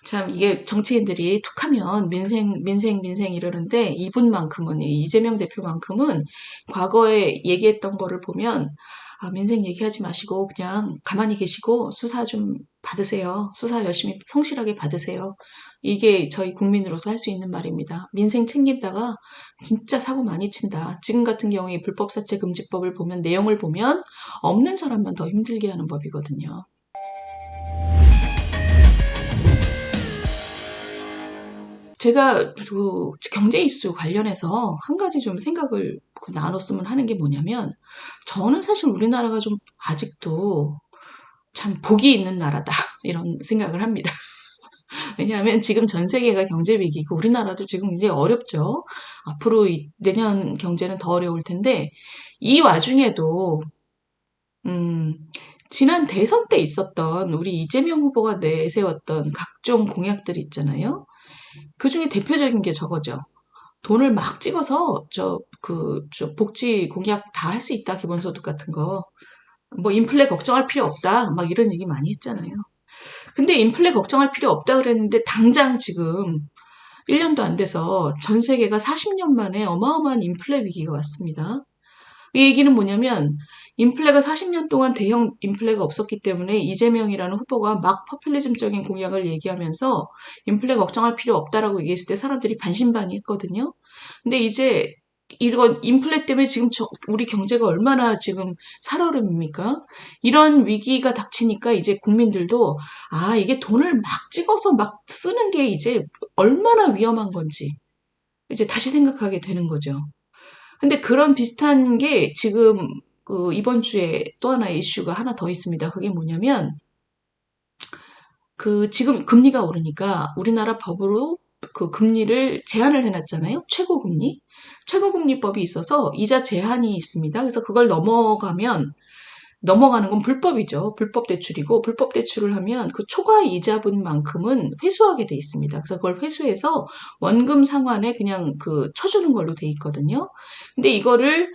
참 이게 정치인들이 툭하면 민생 민생 민생 이러는데 이분만큼은 이재명 대표만큼은 과거에 얘기했던 거를 보면 민생 얘기하지 마시고 그냥 가만히 계시고 수사 좀 받으세요. 수사 열심히 성실하게 받으세요. 이게 저희 국민으로서 할 수 있는 말입니다. 민생 챙기다가 진짜 사고 많이 친다. 지금 같은 경우에 불법사채금지법을 보면 내용을 보면 없는 사람만 더 힘들게 하는 법이거든요. 제가 그 경제 이슈 관련해서 한 가지 좀 생각을 나눴으면 하는 게 뭐냐면, 저는 사실 우리나라가 좀 아직도 참 복이 있는 나라다 이런 생각을 합니다. 왜냐하면 지금 전 세계가 경제 위기고 우리나라도 지금 굉장히 어렵죠. 앞으로 내년 경제는 더 어려울 텐데, 이 와중에도 음, 지난 대선 때 있었던 우리 이재명 후보가 내세웠던 각종 공약들 있잖아요. 그 중에 대표적인 게 저거죠. 돈을 막 찍어서 저 복지 공약 다 할 수 있다. 기본소득 같은 거. 뭐 인플레 걱정할 필요 없다. 막 이런 얘기 많이 했잖아요. 근데 인플레 걱정할 필요 없다 그랬는데 당장 지금 1년도 안 돼서 전 세계가 40년 만에 어마어마한 인플레 위기가 왔습니다. 이 얘기는 뭐냐면 인플레가 40년 동안 대형 인플레가 없었기 때문에 이재명이라는 후보가 막 포퓰리즘적인 공약을 얘기하면서 인플레 걱정할 필요 없다라고 얘기했을 때 사람들이 반신반의했거든요. 근데 이제 이런 인플레 때문에 지금 우리 경제가 얼마나 지금 살얼음입니까? 이런 위기가 닥치니까 이제 국민들도 이게 돈을 막 찍어서 막 쓰는 게 이제 얼마나 위험한 건지 이제 다시 생각하게 되는 거죠. 근데 그런 비슷한 게 지금 이번 주에 또 하나의 이슈가 하나 더 있습니다. 그게 뭐냐면 지금 금리가 오르니까 우리나라 법으로 그 금리를 제한을 해놨잖아요. 최고금리. 최고금리법이 있어서 이자 제한이 있습니다. 그래서 그걸 넘어가는 건 불법이죠. 불법 대출이고 불법 대출을 하면 그 초과 이자분만큼은 회수하게 돼 있습니다. 그래서 그걸 회수해서 원금 상환에 그냥 쳐주는 걸로 돼 있거든요. 근데 이거를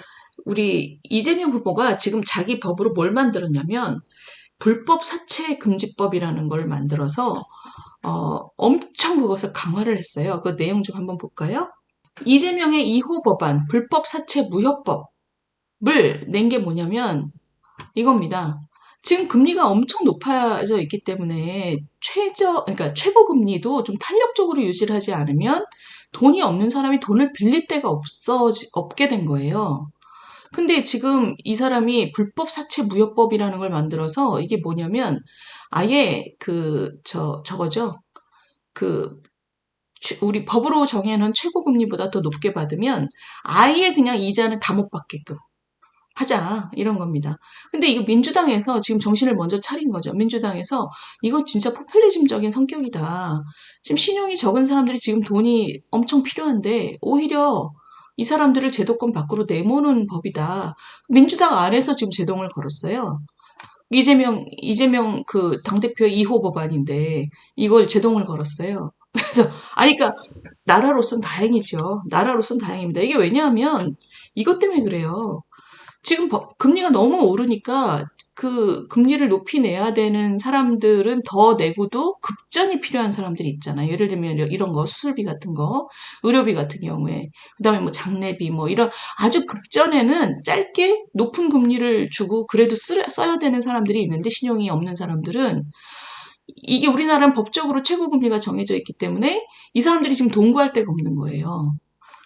우리 이재명 후보가 지금 자기 법으로 뭘 만들었냐면 불법 사채 금지법이라는 걸 만들어서 엄청 그것을 강화를 했어요. 그 내용 좀 한번 볼까요? 이재명의 2호 법안 불법 사채 무효법을 낸 게 뭐냐면 이겁니다. 지금 금리가 엄청 높아져 있기 때문에 그러니까 최고 금리도 좀 탄력적으로 유지를 하지 않으면 돈이 없는 사람이 돈을 빌릴 데가 없게 된 거예요. 근데 지금 이 사람이 불법 사채 무효법이라는 걸 만들어서 이게 뭐냐면 아예 저거죠. 그 우리 법으로 정해놓은 최고 금리보다 더 높게 받으면 아예 그냥 이자는 다 못 받게끔 하자 이런 겁니다. 근데 이거 민주당에서 지금 정신을 먼저 차린 거죠. 민주당에서 이거 진짜 포퓰리즘적인 성격이다. 지금 신용이 적은 사람들이 지금 돈이 엄청 필요한데 오히려 이 사람들을 제도권 밖으로 내모는 법이다. 민주당 안에서 지금 제동을 걸었어요. 이재명 그 당대표의 2호 법안인데 이걸 제동을 걸었어요. 그래서 그러니까 나라로선 다행이죠. 나라로선 다행입니다. 이게 왜냐하면 이것 때문에 그래요. 지금 금리가 너무 오르니까 그 금리를 높이 내야 되는 사람들은 더 내고도 급전이 필요한 사람들이 있잖아요. 예를 들면 이런 거 수술비 같은 거, 의료비 같은 경우에 그다음에 뭐 장례비 뭐 이런 아주 급전에는 짧게 높은 금리를 주고 그래도 써야 되는 사람들이 있는데 신용이 없는 사람들은 이게 우리나라는 법적으로 최고금리가 정해져 있기 때문에 이 사람들이 지금 돈 구할 데가 없는 거예요.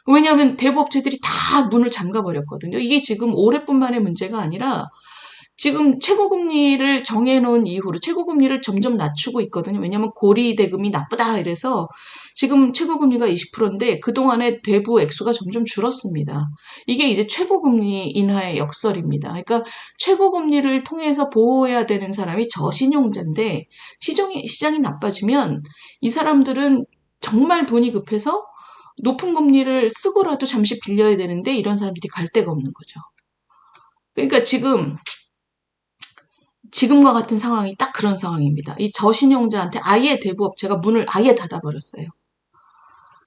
왜냐하면 대부업체들이 다 문을 잠가버렸거든요. 이게 지금 올해뿐만의 문제가 아니라 지금 최고금리를 정해놓은 이후로 최고금리를 점점 낮추고 있거든요. 왜냐하면 고리대금이 나쁘다 이래서 지금 최고금리가 20%인데 그동안에 대부 액수가 점점 줄었습니다. 이게 이제 최고금리 인하의 역설입니다. 그러니까 최고금리를 통해서 보호해야 되는 사람이 저신용자인데 시장이 나빠지면 이 사람들은 정말 돈이 급해서 높은 금리를 쓰고라도 잠시 빌려야 되는데 이런 사람들이 갈 데가 없는 거죠. 그러니까 지금과 같은 상황이 딱 그런 상황입니다. 이 저신용자한테 아예 대부업체가 문을 아예 닫아버렸어요.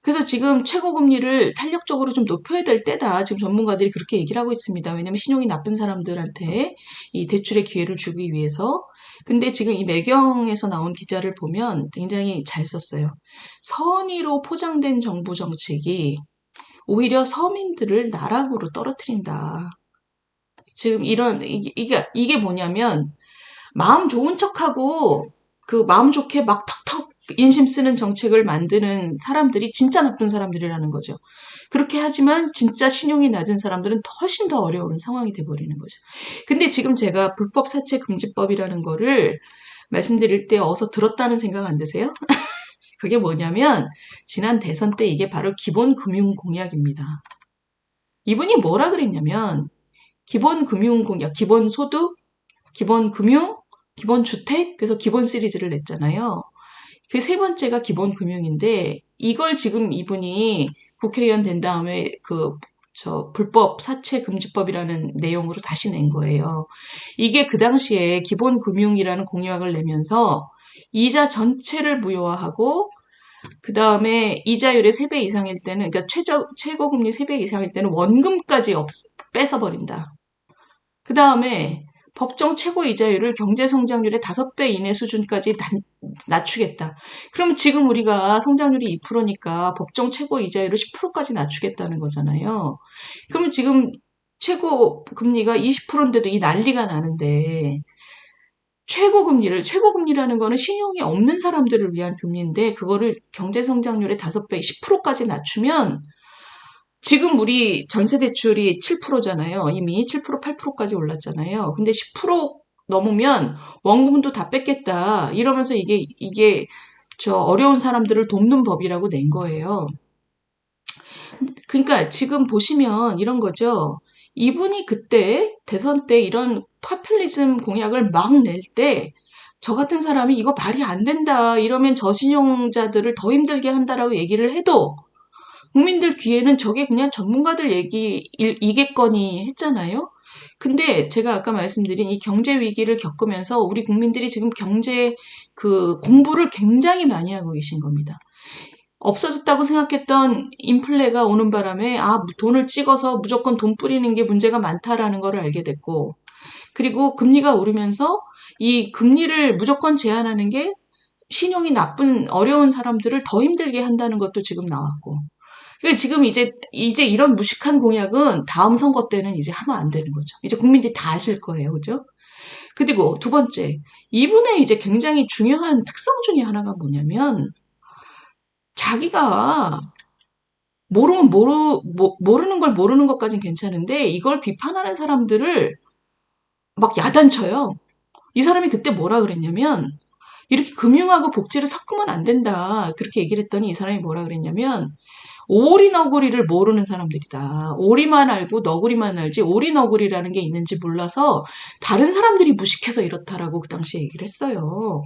그래서 지금 최고금리를 탄력적으로 좀 높여야 될 때다. 지금 전문가들이 그렇게 얘기를 하고 있습니다. 왜냐하면 신용이 나쁜 사람들한테 이 대출의 기회를 주기 위해서 근데 지금 이 매경에서 나온 기자를 보면 굉장히 잘 썼어요. 선의로 포장된 정부 정책이 오히려 서민들을 나락으로 떨어뜨린다. 지금 이게 뭐냐면, 마음 좋은 척하고, 그 마음 좋게 막 턱턱 인심 쓰는 정책을 만드는 사람들이 진짜 나쁜 사람들이라는 거죠. 그렇게 하지만 진짜 신용이 낮은 사람들은 훨씬 더 어려운 상황이 돼버리는 거죠. 근데 지금 제가 불법 사채 금지법이라는 거를 말씀드릴 때 어서 들었다는 생각 안 드세요? 그게 뭐냐면 지난 대선 때 이게 바로 기본 금융 공약입니다. 이분이 뭐라 그랬냐면 기본 금융 공약, 기본 소득, 기본 금융, 기본 주택, 그래서 기본 시리즈를 냈잖아요. 그 세 번째가 기본 금융인데 이걸 지금 이분이 국회의원 된 다음에 불법 사채 금지법이라는 내용으로 다시 낸 거예요. 이게 그 당시에 기본 금융이라는 공약을 내면서 이자 전체를 무효화하고 그 다음에 이자율의 3배 이상일 때는, 그러니까 최고금리 3배 이상일 때는 원금까지 뺏어버린다. 그 다음에 법정 최고 이자율을 경제성장률의 5배 이내 수준까지 낮추겠다. 그럼 지금 우리가 성장률이 2%니까 법정 최고 이자율을 10%까지 낮추겠다는 거잖아요. 그러면 지금 최고 금리가 20%인데도 이 난리가 나는데, 최고금리라는 거는 신용이 없는 사람들을 위한 금리인데, 그거를 경제성장률의 5배, 10%까지 낮추면, 지금 우리 전세대출이 7%잖아요. 이미 7%, 8%까지 올랐잖아요. 근데 10% 넘으면 원금도 다 뺏겠다. 이러면서 이게 저 어려운 사람들을 돕는 법이라고 낸 거예요. 그러니까 지금 보시면 이런 거죠. 이분이 그때 대선 때 이런 파퓰리즘 공약을 막 낼 때 저 같은 사람이 이거 말이 안 된다. 이러면 저신용자들을 더 힘들게 한다라고 얘기를 해도 국민들 귀에는 저게 그냥 전문가들 얘기이겠거니 했잖아요. 근데 제가 아까 말씀드린 이 경제 위기를 겪으면서 우리 국민들이 지금 경제 공부를 굉장히 많이 하고 계신 겁니다. 없어졌다고 생각했던 인플레가 오는 바람에 돈을 찍어서 무조건 돈 뿌리는 게 문제가 많다라는 걸 알게 됐고, 그리고 금리가 오르면서 이 금리를 무조건 제한하는 게 신용이 나쁜 어려운 사람들을 더 힘들게 한다는 것도 지금 나왔고, 그러니까 지금 이제 이런 무식한 공약은 다음 선거 때는 이제 하면 안 되는 거죠. 이제 국민들이 다 아실 거예요. 그죠? 그리고 두 번째, 이분의 이제 굉장히 중요한 특성 중에 하나가 뭐냐면, 자기가 모르는 걸 모르는 것까진 괜찮은데, 이걸 비판하는 사람들을 막 야단쳐요. 이 사람이 그때 뭐라 그랬냐면, 이렇게 금융하고 복지를 섞으면 안 된다. 그렇게 얘기를 했더니 이 사람이 뭐라 그랬냐면, 오리 너구리를 모르는 사람들이다. 오리만 알고 너구리만 알지 오리 너구리라는 게 있는지 몰라서 다른 사람들이 무식해서 이렇다라고 그 당시에 얘기를 했어요.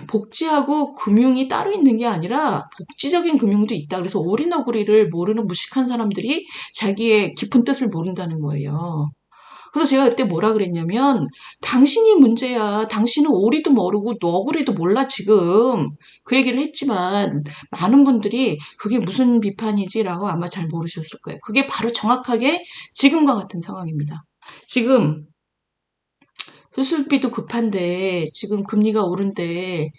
복지하고 금융이 따로 있는 게 아니라 복지적인 금융도 있다. 그래서 오리 너구리를 모르는 무식한 사람들이 자기의 깊은 뜻을 모른다는 거예요. 그래서 제가 그때 뭐라 그랬냐면 당신이 문제야. 당신은 오리도 모르고 너구리도 몰라 지금. 그 얘기를 했지만 많은 분들이 그게 무슨 비판이지라고 아마 잘 모르셨을 거예요. 그게 바로 정확하게 지금과 같은 상황입니다. 지금 수술비도 급한데 지금 금리가 오른데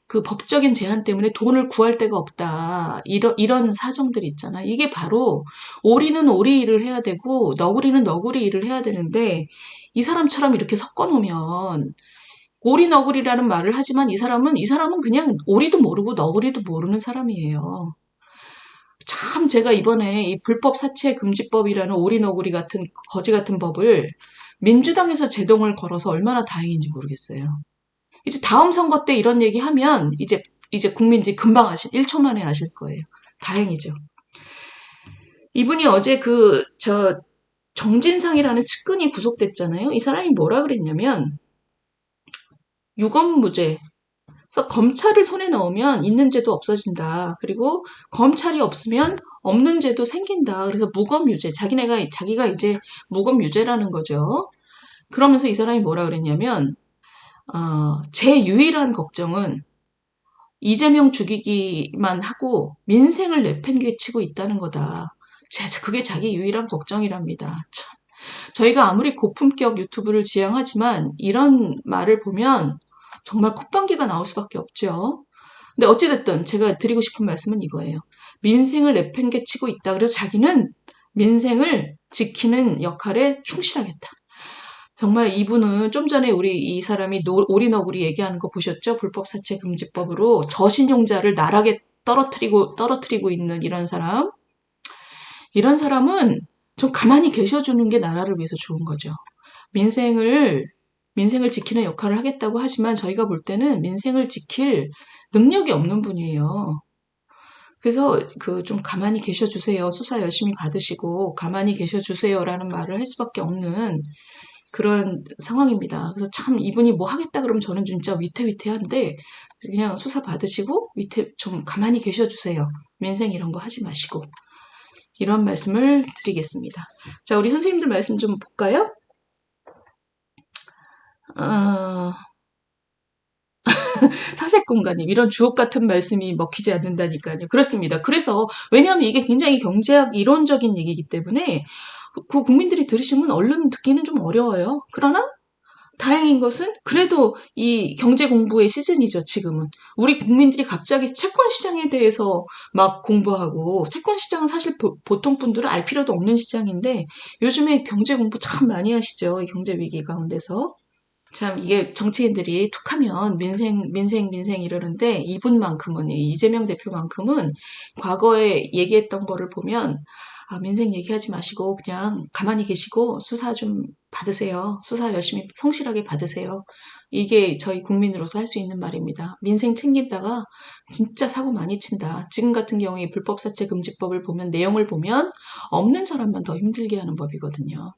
그 법적인 제한 때문에 돈을 구할 데가 없다. 이런 사정들이 있잖아. 이게 바로 오리는 오리 일을 해야 되고 너구리는 너구리 일을 해야 되는데 이 사람처럼 이렇게 섞어 놓으면 오리 너구리라는 말을 하지만 이 사람은 그냥 오리도 모르고 너구리도 모르는 사람이에요. 참 제가 이번에 이 불법 사채 금지법이라는 오리 너구리 같은 거지 같은 법을 민주당에서 제동을 걸어서 얼마나 다행인지 모르겠어요. 이제 다음 선거 때 이런 얘기 하면 이제 국민들이 금방 1초 만에 아실 거예요. 다행이죠. 이분이 어제 정진상이라는 측근이 구속됐잖아요. 이 사람이 뭐라 그랬냐면 유검무죄. 그래서 검찰을 손에 넣으면 있는 죄도 없어진다. 그리고 검찰이 없으면 없는 죄도 생긴다. 그래서 무검유죄. 자기가 이제 무검유죄라는 거죠. 그러면서 이 사람이 뭐라 그랬냐면 제 유일한 걱정은 이재명 죽이기만 하고 민생을 내팽개치고 있다는 거다. 그게 자기 유일한 걱정이랍니다. 참. 저희가 아무리 고품격 유튜브를 지향하지만 이런 말을 보면 정말 콧방귀가 나올 수밖에 없죠. 근데 어찌됐든 제가 드리고 싶은 말씀은 이거예요. 민생을 내팽개치고 있다. 그래서 자기는 민생을 지키는 역할에 충실하겠다. 정말 이분은 좀 전에 우리 이 사람이 오리너구리 얘기하는 거 보셨죠? 불법 사채 금지법으로 저신용자를 나락에 떨어뜨리고 있는 이런 사람. 이런 사람은 좀 가만히 계셔주는 게 나라를 위해서 좋은 거죠. 민생을 민생을 지키는 역할을 하겠다고 하지만 저희가 볼 때는 민생을 지킬 능력이 없는 분이에요. 그래서 그 좀 가만히 계셔 주세요. 수사 열심히 받으시고 가만히 계셔 주세요라는 말을 할 수밖에 없는 그런 상황입니다. 그래서 참 이분이 뭐 하겠다 그러면 저는 진짜 위태위태한데 그냥 수사 받으시고 좀 가만히 계셔 주세요. 민생 이런 거 하지 마시고 이런 말씀을 드리겠습니다. 자, 우리 선생님들 말씀 좀 볼까요? 어, 사색공간님, 이런 주옥 같은 말씀이 먹히지 않는다니까요. 그렇습니다. 그래서, 왜냐하면 이게 굉장히 경제학 이론적인 얘기이기 때문에, 그 국민들이 들으시면 얼른 듣기는 좀 어려워요. 그러나, 다행인 것은, 그래도 이 경제 공부의 시즌이죠, 지금은. 우리 국민들이 갑자기 채권 시장에 대해서 막 공부하고, 채권 시장은 사실 보통 분들은 알 필요도 없는 시장인데, 요즘에 경제 공부 참 많이 하시죠, 이 경제 위기 가운데서. 참 이게 정치인들이 툭하면 민생 이러는데 이분만큼은 이재명 대표만큼은 과거에 얘기했던 거를 보면 아, 민생 얘기하지 마시고 그냥 가만히 계시고 수사 좀 받으세요. 수사 열심히 성실하게 받으세요. 이게 저희 국민으로서 할 수 있는 말입니다. 민생 챙기다가 진짜 사고 많이 친다. 지금 같은 경우에 불법사채 금지법을 보면 내용을 보면 없는 사람만 더 힘들게 하는 법이거든요.